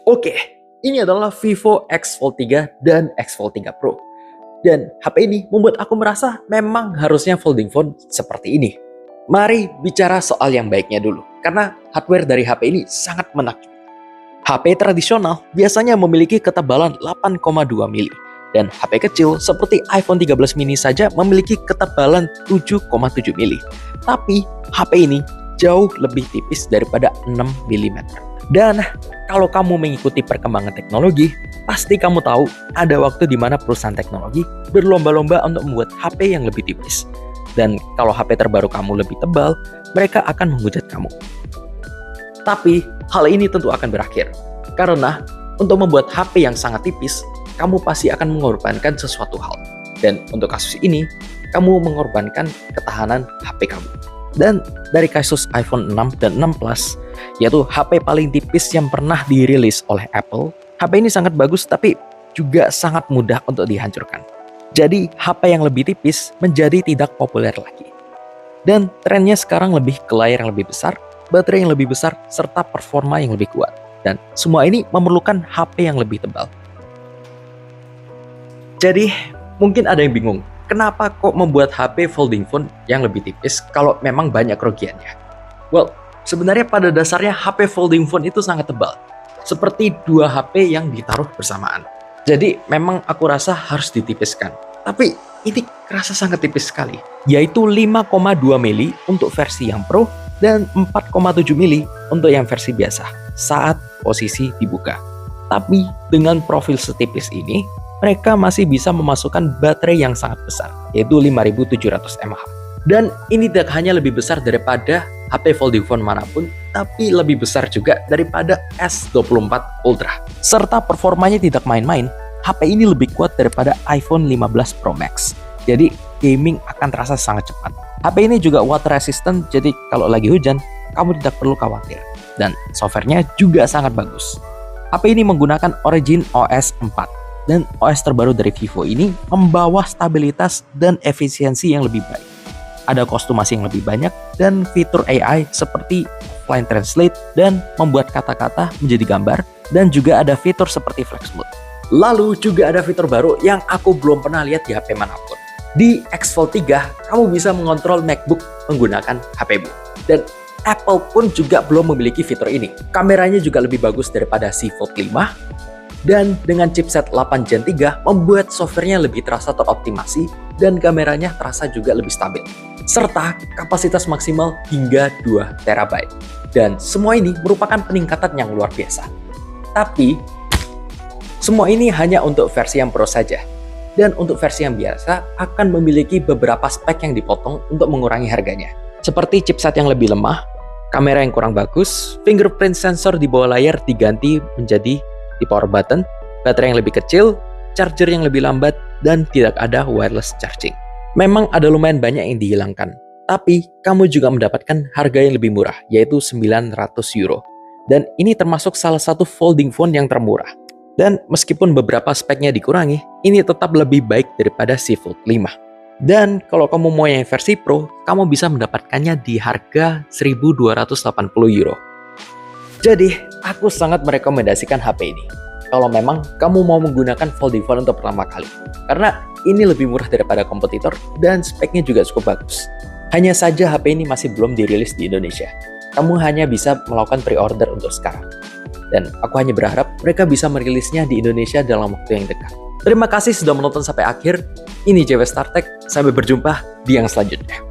Oke, ini adalah Vivo X Fold 3 dan X Fold 3 Pro. Dan HP ini membuat aku merasa memang harusnya folding phone seperti ini. Mari bicara soal yang baiknya dulu, karena hardware dari HP ini sangat menakjubkan. HP tradisional biasanya memiliki ketebalan 8,2 mili, dan HP kecil seperti iPhone 13 mini saja memiliki ketebalan 7,7 mili. Tapi HP ini jauh lebih tipis daripada 6 mm. Dan kalau kamu mengikuti perkembangan teknologi, pasti kamu tahu ada waktu di mana perusahaan teknologi berlomba-lomba untuk membuat HP yang lebih tipis. Dan kalau HP terbaru kamu lebih tebal, mereka akan menghujat kamu. Tapi hal ini tentu akan berakhir. Karena untuk membuat HP yang sangat tipis, kamu pasti akan mengorbankan sesuatu hal. Dan untuk kasus ini, kamu mengorbankan ketahanan HP kamu. Dan dari kasus iPhone 6 dan 6 Plus, yaitu HP paling tipis yang pernah dirilis oleh Apple, HP ini sangat bagus tapi juga sangat mudah untuk dihancurkan. Jadi HP yang lebih tipis menjadi tidak populer lagi. Dan trennya sekarang lebih ke layar yang lebih besar, baterai yang lebih besar, serta performa yang lebih kuat. Dan semua ini memerlukan HP yang lebih tebal. Jadi mungkin ada yang bingung, kenapa kok membuat HP folding phone yang lebih tipis kalau memang banyak kerugiannya? Well, sebenarnya pada dasarnya HP folding phone itu sangat tebal, seperti dua HP yang ditaruh bersamaan. Jadi memang aku rasa harus ditipiskan. Tapi ini kerasa sangat tipis sekali, yaitu 5,2 mili untuk versi yang Pro dan 4,7 mili untuk yang versi biasa saat posisi dibuka. Tapi dengan profil setipis ini, mereka masih bisa memasukkan baterai yang sangat besar, yaitu 5700 mAh. Dan ini tidak hanya lebih besar daripada HP folding phone manapun, tapi lebih besar juga daripada S24 Ultra. Serta performanya tidak main-main, HP ini lebih kuat daripada iPhone 15 Pro Max. Jadi gaming akan terasa sangat cepat. HP ini juga water resistant, jadi kalau lagi hujan, kamu tidak perlu khawatir. Dan softwarenya juga sangat bagus. HP ini menggunakan Origin OS 4. Dan OS terbaru dari Vivo ini membawa stabilitas dan efisiensi yang lebih baik. Ada kostumasi yang lebih banyak dan fitur AI seperti offline translate dan membuat kata-kata menjadi gambar, dan juga ada fitur seperti flex mode. Lalu juga ada fitur baru yang aku belum pernah lihat di HP manapun. Di X Fold 3, kamu bisa mengontrol MacBook menggunakan HP-mu. Dan Apple pun juga belum memiliki fitur ini. Kameranya juga lebih bagus daripada si Fold 5. Dan dengan chipset 8 Gen 3 membuat softwarenya lebih terasa teroptimasi dan kameranya terasa juga lebih stabil. Serta kapasitas maksimal hingga 2 TB. Dan semua ini merupakan peningkatan yang luar biasa. Tapi semua ini hanya untuk versi yang Pro saja. Dan untuk versi yang biasa akan memiliki beberapa spek yang dipotong untuk mengurangi harganya. Seperti chipset yang lebih lemah, kamera yang kurang bagus, fingerprint sensor di bawah layar diganti menjadi di power button, baterai yang lebih kecil, charger yang lebih lambat, dan tidak ada wireless charging. Memang ada lumayan banyak yang dihilangkan, tapi kamu juga mendapatkan harga yang lebih murah, yaitu 900 euro. Dan ini termasuk salah satu folding phone yang termurah. Dan meskipun beberapa speknya dikurangi, ini tetap lebih baik daripada si Fold 5. Dan kalau kamu mau yang versi Pro, kamu bisa mendapatkannya di harga 1.280 euro. Jadi, aku sangat merekomendasikan HP ini kalau memang kamu mau menggunakan folding phone untuk pertama kali. Karena ini lebih murah daripada kompetitor dan speknya juga cukup bagus. Hanya saja HP ini masih belum dirilis di Indonesia. Kamu hanya bisa melakukan pre-order untuk sekarang. Dan aku hanya berharap mereka bisa merilisnya di Indonesia dalam waktu yang dekat. Terima kasih sudah menonton sampai akhir. Ini JW StarTech. Sampai berjumpa di yang selanjutnya.